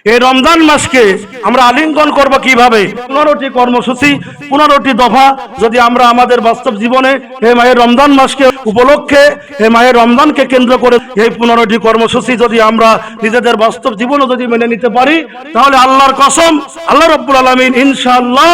এই রমজান মাসকে আমরা আলিঙ্গন করব কিভাবে? 15টি কর্মসূচি, 15টি দফা যদি আমরা আমাদের বাস্তব জীবনে এই মায়ের রমজান মাসকে উপলক্ষে, এই মায়ের রমজানকে কেন্দ্র করে এই 15টি কর্মসূচি যদি আমরা নিজেদের বাস্তব জীবনে যদি মেনে নিতে পারি, তাহলে আল্লাহর কসম, আল্লাহ রাব্বুল আলামিন ইনশাআল্লাহ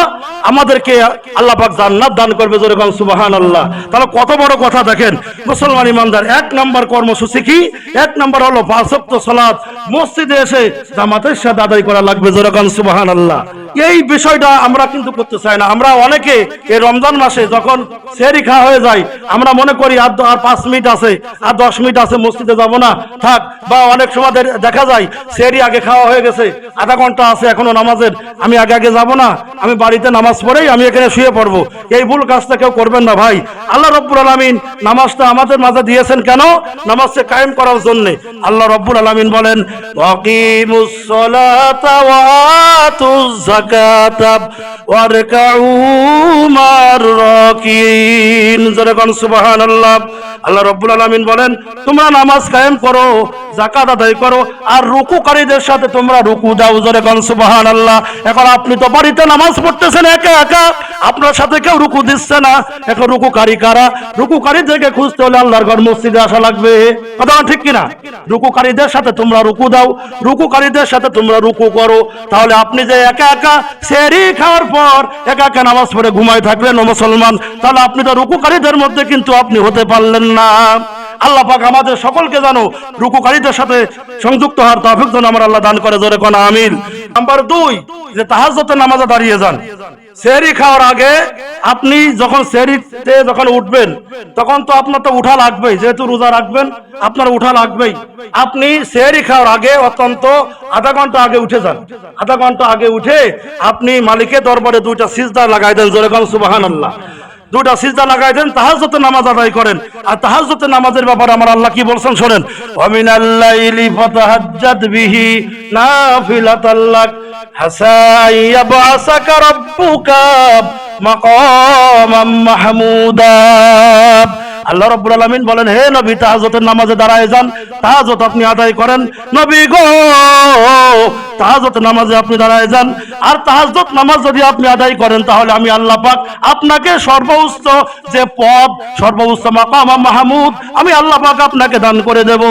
আমাদেরকে আল্লাহ পাক জান্নাত দান করবে। জোরে বলেন সুবহানাল্লাহ। তাহলে কত বড় কথা দেখেন মুসলমান ইমানদার। 1 নম্বর কর্মসূচি কি? 1 নম্বর হলো 5 ওয়াক্ত সালাত মসজিদে এসে জামাতের সাথে আদায় করা লাগবে। জোরে বলেন সুবহানাল্লাহ। এই বিষয়টা আমরা কিন্তু করতে চাই না। আমরা অনেকে এই রমজান মাসে যখন সেহরি খাওয়া হয়ে যায়, আমরা মনে করি আর 5 মিনিট আছে, আর 10 মিনিট আছে, মসজিদে যাব না, থাক। বা অনেক সময় দেখা যায় সেহরি আগে খাওয়া হয়ে গেছে, আধা ঘন্টা আছে এখনো নামাজের, আমি আগে যাব না, আমি বাড়িতে নামাজ পড়েই আমি এখানে শুয়ে পড়বো। এই ভুল কাজটা কেউ করবেন না ভাই। আল্লাহ রাব্বুল আলামিন নামাজটা আমাদের মাঝে দিয়েছেন কেন? নামাজকে কায়েম করার জন্য। আল্লাহ রাব্বুল আলামিন বলেন, ওয়াকিমুস সালাতা ওয়া আতুজ যাকাতা ওয়ারকাউ মার রাকিন। জোরে বলেন সুবহানাল্লাহ। আল্লাহ রাব্বুল আলামিন বলেন, তোমরা নামাজ কায়েম করো, যাকাত আদায় করো, আর রুকুকারীদের সাথে তোমরা রুকু দাও। জোরে বলেন সুবহানাল্লাহ। এখন আপনি তো বাড়িতে নামাজ পড়তেছেন একা একা, আপনার সাথে কেউ রুকু দিচ্ছে না। এখন রুকুকারী কারা? রুকুকারীদেরকে খুঁজতে হলে আল্লাহর ঘর মসজিদে আসা লাগবে। কথা ঠিক কিনা? রুকুকারীদের সাথে তোমরা রুকু দাও, রুকুকারীদের সাথে তোমরা রুকু করো। তাহলে আপনি যে একা একা সেহরি খাওয়ার পর একা একা নামাজ পড়ে ঘুমায় থাকলেন ও মুসলমান, তাহলে আপনি তো রুকুকারীদের মধ্যে কিন্তু আপনি হতে পারলেন না। আল্লাহ পাক আমাদের সকলকে জানো রুকুকারীদের সাথে সংযুক্ত হওয়ার তৌফিক যেন আমার আল্লাহ দান করে। জোরে কোন আমিন। নাম্বার 2, যে তাহাজ্জুদের নামাজে দাঁড়িয়ে যান। সেহরি খাওয়ার আগে আপনি যখন সেহরিতে যখন উঠবেন, তখন তো আপনার তো উঠা লাগবেই, যেহেতু রোজা রাখবেন আপনার উঠা লাগবেই। আপনি সেহরি খাওয়ার আগে অন্তত আধা ঘন্টা আগে উঠে যান। আধা ঘন্টা আগে উঠে আপনি মালিকের দরবারে 2টা সিজদা লাগাই দেন। জোরে বলেন সুবহানাল্লাহ। 2টা সিজদা লাগাই দেন, তাহাজ্জুদের নামাজ আদায় করেন। আর তাহাজ্জুদের নামাজের ব্যাপারে আমার আল্লাহ কি বলছেন শোনেন, ওয়া মিনাল লাইলি ফাতাহাজ্জাদ বিহি নাফিলাতাল লাক হাসা ইয়াবআসাকা রাব্বুকা মাকামাম মাহমুদা। আল্লাহ রাব্বুল আলামিন বলেন, হে নবী, তাহাজ্জুদের নামাজে দাঁড়ায় যান, তাহাজ্জুদ আপনি আদায় করেন। নবী গো, তাহাজ্জুদের নামাজে আপনি দাঁড়ায় যান। আর তাহাজ্জুদ নামাজ যদি আপনি আদায় করেন, তাহলে আমি আল্লাহ পাক আপনাকে সর্বোচ্চ যে পদ, সর্বোচ্চ মাকাম মাহমুদ আমি আল্লাহ পাক আপনাকে দান করে দেব।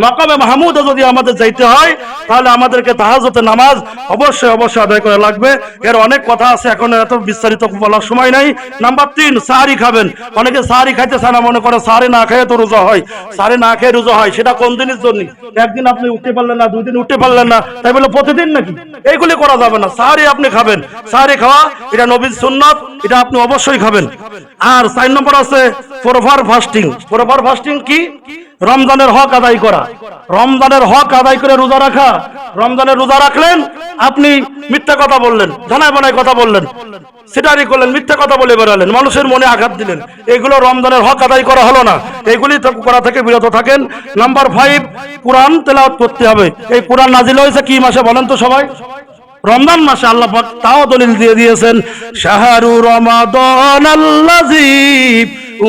মাকামে মাহমুদে যদি আমাদের যাইতে হয়, তাহলে আমাদেরকে তাহাজ্জুদের নামাজ অবশ্যই আদায় করা লাগবে। এর অনেক কথা আছে, এখন এত বিস্তারিত বলার সময় নাই। নাম্বার 3, সাহারি খাবেন। অনেকে সাহারি খাইতে চায় না, মনে করে সাহারি না খেয়ে তো রোজা হয়। সাহারি না খেয়ে রোজা হয়, সেটা কোন দিনের জন্য? একদিন আপনি উঠতে পারলেন না, 2 দিন উঠতে পারলেন না, তাই বলে প্রতিদিন নাকি? এইগুলি করা যাবে না। সাহারি আপনি খাবেন, সাহারি খাওয়া এটা নবীর সুন্নাত, এটা আপনি অবশ্যই খাবেন। আর 4 নম্বর আছে প্রপার ফাস্টিং। প্রপার ফাস্টিং কি? রমজানের হক আদায় করা। রমজানের হক আদায় করে রোজা রাখা। রমজানের রোজা রাখলেন, আপনি মিথ্যা কথা বললেন, জানায় বানায় কথা বললেন, সেটারই করলেন, মিথ্যা কথা বলে বেড়ালেন, মানুষের মনে আঘাত দিলেন, এগুলো রমজানের হক আদায় করা হলো না। এগুলি করা থেকে বিরত থাকেন। নাম্বার 5, কোরআন তেলাওয়াত করতে হবে। এই কোরআন নাজিল হয়েছে কি মাসে বলেন তো সবাই? রমজান মাসে। আল্লাহ পাক তাও দলিল দিয়ে দিয়েছেন, শাহরু রমাদানাল্লাযী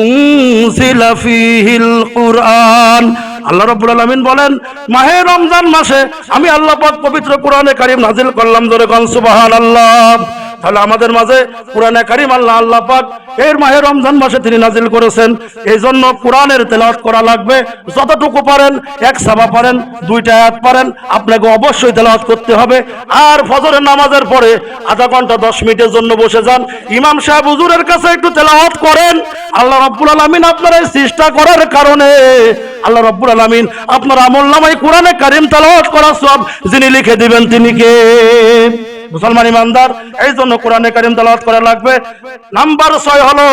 উনজিলা ফীহিল কুরআন। আল্লাহ রাব্বুল আলামিন বলেন, মাহে রমজান মাসে আমি আল্লাহ পাক পবিত্র কোরআনে কারীম নাজিল করলাম। জোরে বলেন সুবহানাল্লাহ। তাহলে আমাদের মাঝে কোরআনে কারীম আল্লাহ পাক এর মাহে রমজান মাসে তিনি নাজিল করেছেন। এই জন্য কোরআনের তেলাওয়াত করা লাগবে। যতটুকু পারেন, 1 সাবা পারেন, 2টা আয়াত পারেন, আপনাকে অবশ্যই তেলাওয়াত করতে হবে। আর ফজরের নামাজের পরে আধা ঘন্টা 10 মিনিটের জন্য বসে যান, ইমাম সাহেব হুজুরের কাছে একটু তেলাওয়াত করেন। আল্লাহ রাব্বুল আলামিন আপনার এই চেষ্টা করার কারণে আল্লাহ রাব্বুল আলামিন আপনার আমলনামায় কোরআনে কারীম তেলাওয়াত করার সওয়াব যিনি লিখে দিবেন তিনি কে? মুসলমান ইমানদার। এই জন্য কোরআনে কারীম তেলাওয়াত করা লাগবে। নাম্বার 6 হলো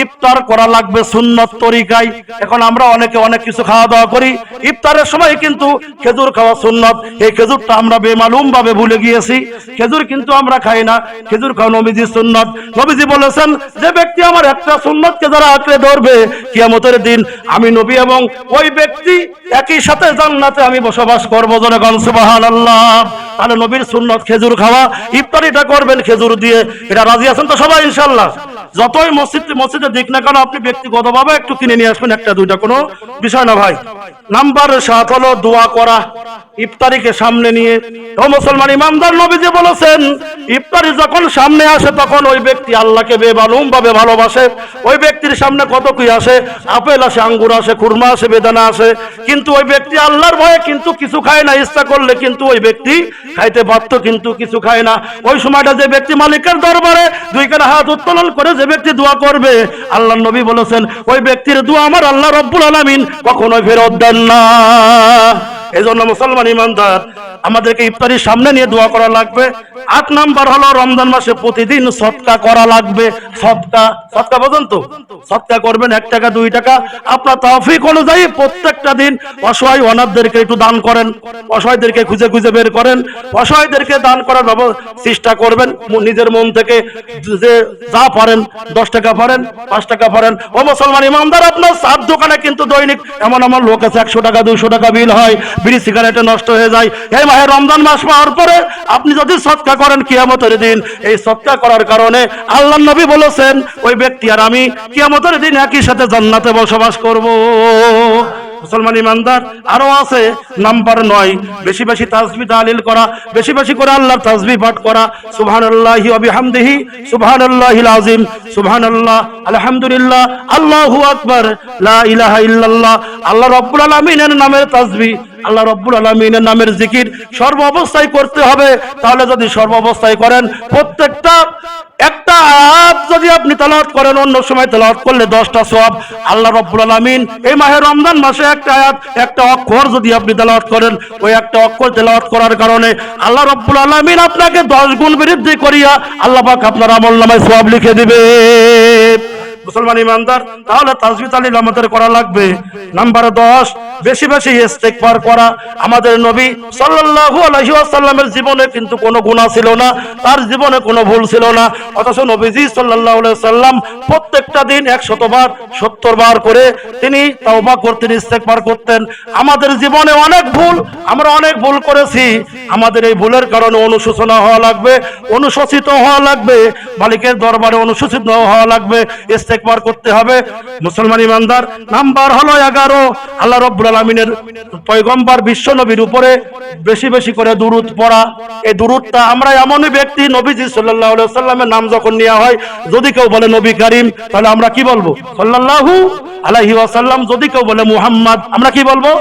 ইফতার করা লাগবে সুন্নত তরিকায়। এখন আমরা অনেকে অনেক কিছু খাওয়া দাওয়া করি, ইফতারের সময় কিন্তু খেজুর খাওয়া সুন্নত। এই খেজুরটা আমরা বেমালুম ভাবে ভুলে গিয়েছি। খেজুর কিন্তু আমরা খাই না। খেজুর খাওয়া নবীজির সুন্নত। নবীজি বলেছেন, যে ব্যক্তি আমার একটা সুন্নতকে যারা আঁকড়ে ধরবে, কিয়ামতের দিন আমি নবী এবং ওই ব্যক্তি একই সাথে জান্নাতে আমি বসবাস করব। জোরে বলেন সুবহানাল্লাহ। তাহলে নবীর সুন্নত খেজুর খাওয়া, ইফতারিটা করবেন খেজুর দিয়ে। এটা রাজি আছেন তো সবাই ইনশাআল্লাহ? যতই মসজিদে দিক না কেন আপনি ব্যক্তিগতভাবে একটু কিনে নিয়ে আসবেন, একটা দুইটা কোনো বিষয় না ভাই। নাম্বার 7 হলো দোয়া করা ইফতারিকে সামনে নিয়ে। ও মুসলমান ইমানদার, নবীজি বলেছেন ইফতারি যখন সামনে আসে তখন ওই ব্যক্তি আল্লাহকে বেমালুম ভাবে ভালোবাসে। ওই ব্যক্তির সামনে কত কি আসে, আপেল আসে, আঙ্গুর আসে, খুরমা আসে, বেদানা আসে, কিন্তু ওই ব্যক্তি আল্লাহর ভয়ে কিন্তু কিছু খায় না। ইচ্ছা করলে কিন্তু ওই ব্যক্তি খাইতে পারত, কিন্তু কিছু খায় না। ওই সময়টা যে ব্যক্তি মালিকের দরবারে দুই কাঁধে হাত উত্তোলন করে যে ব্যক্তি দোয়া করবে, আল্লাহর নবী বলেছেন ওই ব্যক্তির দোয়া আমার আল্লাহ রব্বুল আলামিন কখনোই ফেরত দেন না। এই জন্য মুসলমান ইমানদার আমাদেরকে ইফতারির সামনে নিয়ে দোয়া করা লাগবে। 8 নাম্বার হলো রমজান মাসে প্রতিদিন সদকা করা লাগবে। সদকা বোঝেন তো? সদকা করবেন 1 টাকা 2 টাকা আপনার তৌফিক অনুযায়ী প্রত্যেকটা দিন অসহায় অনাথদেরকে একটু দান করেন, অসহায়দেরকে খুঁজে খুঁজে বের করেন, অসহায়দেরকে দান করার চেষ্টা করবেন নিজের মন থেকে। যে যা পারেন 10 টাকা পারেন, 5 টাকা পারেন। ও মুসলমান ইমানদার, আপনার চার দোকানে কিন্তু দৈনিক এমন আমার লোক আছে 100 টাকা 200 টাকা বিল হয়, বিড়ি সিগারেটে নষ্ট হয়ে যায়। এই মাহে রমজান মাস পাওয়ার পরে আপনি যদি সদকা করেন কিয়ামতের দিন, এই সদকা করার কারণে আল্লাহর নবী বলেছেন ওই ব্যক্তি আর আমি কিয়ামতের দিন একই সাথে জান্নাতে বসবাস করব। মুসলমান ইমানদার, আরো আছে নাম্বার 9, বেশি বেশি তাসবিহ তাহলিল করা, বেশি বেশি করে আল্লাহর তাসবিহ পাঠ করা। সুবহানাল্লাহি ওয়া বিহামদিহি সুবহানাল্লাহিল আযীম, সুবহানাল্লাহ, আলহামদুলিল্লাহ, আল্লাহু আকবার, লা ইলাহা ইল্লাল্লাহ। আল্লাহ রাব্বুল আলামিনের নামের তাসবিহ, আল্লাহ রাব্বুল আলামিনের নামের জিকির সর্ব অবস্থায় করতে হবে। তাহলে যদি সর্ব অবস্থায় করেন, প্রত্যেকটা একটা আয়াত যদি আপনি তেলাওয়াত করেন, অন্য সময় তেলাওয়াত করলে 10টা সওয়াব। আল্লাহ রাব্বুল আলামিন এই মাহে রমজান মাসে একটা আয়াত, একটা অক্ষর যদি আপনি তেলাওয়াত করেন, ওই একটা অক্ষর তেলাওয়াত করার কারণে আল্লাহ রাব্বুল আলামিন আপনাকে 10 গুণ বৃদ্ধি করিয়া আল্লাহ পাক আপনার আমলনামায় সওয়াব লিখে দিবে। মুসলমান ইমানদার, তাহলে তাসবিহ তাহলিল আমাদের করা লাগবে। নাম্বার 10, বেশি বেশি ইস্তেগফার করা। আমাদের নবী সাল্লাল্লাহু আলাইহি ওয়াসাল্লামের জীবনে কিন্তু কোনো গুনাহ ছিল না, তার জীবনে কোনো ভুল ছিল না, অথচ নবীজি সাল্লাল্লাহু আলাইহি ওয়াসাল্লাম প্রত্যেকটা দিন 100 বার 70 বার করে তিনি তাওবা করতেন, ইস্তেগফার করতেন। আমাদের জীবনে অনেক ভুল, আমরা অনেক ভুল করেছি। আমাদের এই ভুলের কারণে অনুশোচনা হওয়া লাগবে, অনুশোচিত হওয়া লাগবে, মালিকের দরবারে অনুশোচিত হওয়া লাগবে, ইস্তেগফার করতে হবে। মুসলমান ইমানদার, নাম্বার হলো 11, আল্লাহ রাব্বুল আলামিনের পয়গম্বর বিশ্ব নবীর উপরে বেশি বেশি করে দুরূদ পড়া। এই দুরূদটা আমরা এমনই ব্যক্তি, নবীজি সাল্লাল্লাহু আলাইহি ওয়াসাল্লামের নাম যখন নেওয়া হয়, যদি কেউ বলে নবী করিম, তাহলে আমরা কি বলবো? সাল্লাল্লাহু আলাইহি ওয়াসাল্লাম। যদি কেউ বলে মুহাম্মদ, আমরা কি বলবো?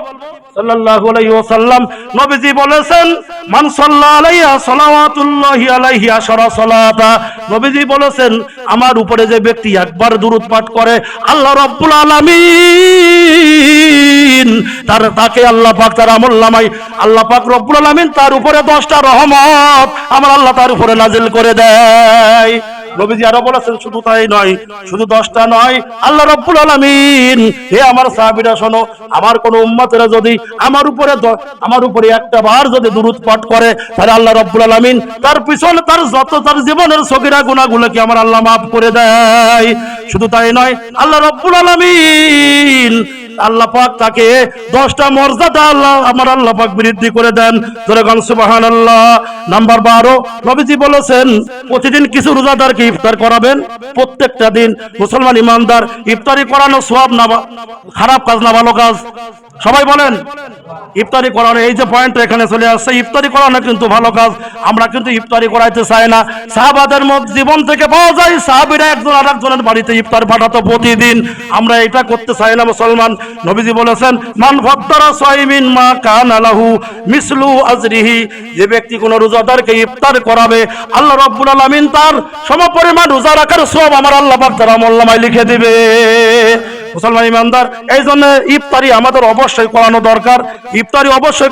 সাল্লাল্লাহু আলাইহি ওয়াসাল্লাম। নবীজি বলেছেন মান সাল্লা আলাইয়া সালাওয়াতুল্লাহি আলাইহি আশরা সালাতা। নবীজি বলেছেন আমার উপরে যে ব্যক্তি একবার দুরূদ পাঠ করে, আল্লাহ রাব্বুল আলামিন তাকে আল্লাহ পাক তার আমলনামায় আল্লাহ পাক রব্বুল আলামিন তার উপরে 10টা রহমত আমার আল্লাহ তার উপরে নাজিল করে দেয়। নবীজি আরো বলেছেন শুধু তাই নয়, শুধু 10টা নয়, আল্লাহ রাব্বুল আলামিন, হে আমার সাহাবীরা শোনো, আমার কোন উম্মতেরা যদি আমার উপরে একটা বার যদি দুরূদ পাঠ করে, তাহলে আল্লাহ রাব্বুল আলামিন তার পিছনে তার জীবনের সগীরা গুনাহগুলোকে আমার আল্লাহ মাফ করে দেয়। শুধু তাই নয়, আল্লাহ রাব্বুল আলামিন আল্লাহ পাক তাকে 10টা মর্যাদা আমার আল্লাহ পাক বৃদ্ধি করে দেন। জোরে গান সুবহানাল্লাহ। নাম্বার 12, নবীজি বলেছেন প্রতিদিন কিছু রোজাদারকে ইফতার করাবেন, প্রত্যেকটা দিন। মুসলমান ইমানদার, ইফতারি করানো সওয়াব না, খারাপ কাজ না, ভালো কাজ? সবাই বলেন। ইফতারি করানো, এই যে পয়েন্ট এখানে চলে আসছে, ইফতারি করানো কিন্তু ভালো কাজ। আমরা কিন্তু ইফতারি করাইতে চাই না। সাহাবাদের জীবন থেকে পাওয়া যায় সাহাবীরা একজন আরেকজনের বাড়িতে ইফতার পাঠাতো প্রতিদিন, আমরা এটা করতে চাই না মুসলমান। নবীজি বলেছেন মান ফাত্তারা সাইমিন মা কানা লাহু মিসলু আজরিহি। যে ব্যক্তি কোন রোজাদারকে ইফতার করাবে, আল্লাহ রাব্বুল আলামিন তার সমপরিমাণ রোজা রাখার সওয়াব আমার আল্লাহ পাক তার আমলনামায় লিখে দিবে। মুসলমান ইমানদার, এই জন্য ইফতারি আমাদের অবশ্যই করানো দরকার। ইফতারি অবশ্যই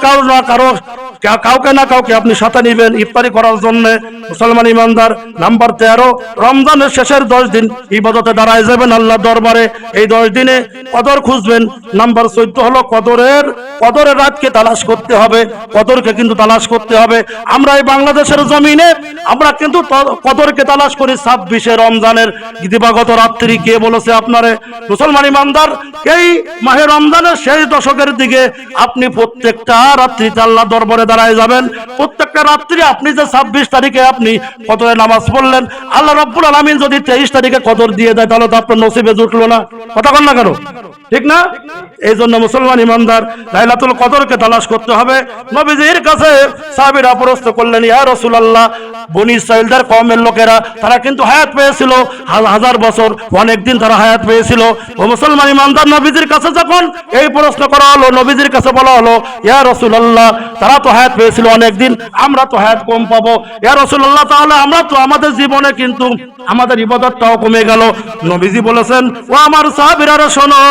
কাউকে না কাউকে আপনি সাথে নেবেন ইফতারি করার জন্য। মুসলমান ইমানদার, নাম্বার 13, রমজানের শেষের 10 দিন ইবাদতে দাঁড়ায় যাবেন আল্লাহর দরবারে। এই 10 দিনে কদর খুঁজবেন। নাম্বার 14 হলো কদরের রাতকে তালাশ করতে হবে, কদরকে কিন্তু তালাশ করতে হবে। আমরা এই বাংলাদেশের জমিনে আমরা কিন্তু কদরকে তালাশ করি 26 রমজানের দিবাগত রাত্রি। কে বলেছে আপনারে? মুসলমান ইমানদার, এই মাহে রমজানের শেষ দশকের দিকে আপনি প্রত্যেকটা রাত্রিতে আল্লাহ দরবারে দাঁড়ায় যাবেন। প্রত্যেকটা রাত্রি আপনি যে 26 তারিখে আপনি কদরের নামাজ পড়লেন, আল্লাহ রাব্বুল আলামিন যদি 23 তারিখে কদর দিয়ে দেয় তাহলে তো আপনার নসিবে জুটলো না। কথা বল না কেন? ঠিক না? এই জন্য মুসলমান ইমানদার লাইলাতুল কদরকে তালাশ করতে হবে। নবীজির কাছে সাহাবীরা প্রশ্ন করলেন, ইয়া রাসূলুল্লাহ, বনী ইসরাইলদের কওমের লোকেরা তারা কিন্তু হায়াত পেয়েছিল হাজার বছর, অনেক দিন তারা হায়াত পেয়েছিল। ও মুসলমান ইমানদার, নবীজির কাছে যখন এই প্রশ্ন করা হলো, নবীজির কাছে বলা হলো, ইয়া রাসূলুল্লাহ, তারা তো হায়াত পেয়েছিল অনেক দিন, আমরা তো হায়াত কম পাবো। ইয়া রাসূলুল্লাহ, তাহলে আমরা তো আমাদের জীবনে কিন্তু আমাদের ইবাদতটাও কমে গেল। নবীজি বলেছেন, ও আমার সাহাবীরা শোনো,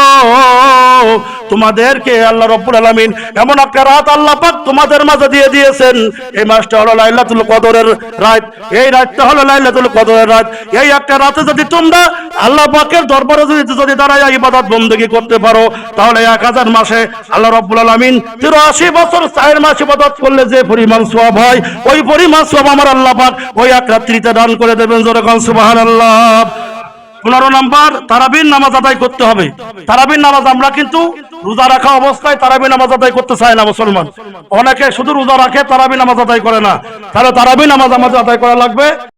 তোমাদেরকে আল্লাহ রাব্বুল আলামিন এমন একটা রাত আল্লাহ পাক তোমাদের মাঝে দিয়ে দিয়েছেন, এই মাসটা হলো লাইলাতুল কদরের রাত। এই রাতটা হলো লাইলাতুল কদরের রাত। এই একটা রাতে যদি তোমরা আল্লাহ পাকের দরবারে যদি দাঁড়ায় ইবাদত বندگی করতে পারো, তাহলে 1000 মাসে আল্লাহ রাব্বুল আলামিন 83 বছর 4 মাস ইবাদত করলে যে পরিমাণ সওয়াব হয়, ওই পরিমাণ সওয়াব আমার আল্লাহ পাক ওই এক রাত্রিতে দান করে দেবেন। জোরে কোন সুবহানাল্লাহ। 15 নাম্বার, তারাবির নামাজ আদায় করতে হবে। তারাবির নামাজ আমরা কিন্তু রোজা রাখা অবস্থায় তারাবি নামাজ আদায় করতে চায় না মুসলমান। অনেকে শুধু রোজা রাখে, তারাবি নামাজ আদায় করে না। তাহলে তারাবি নামাজ আমাদের আদায় করা লাগবে।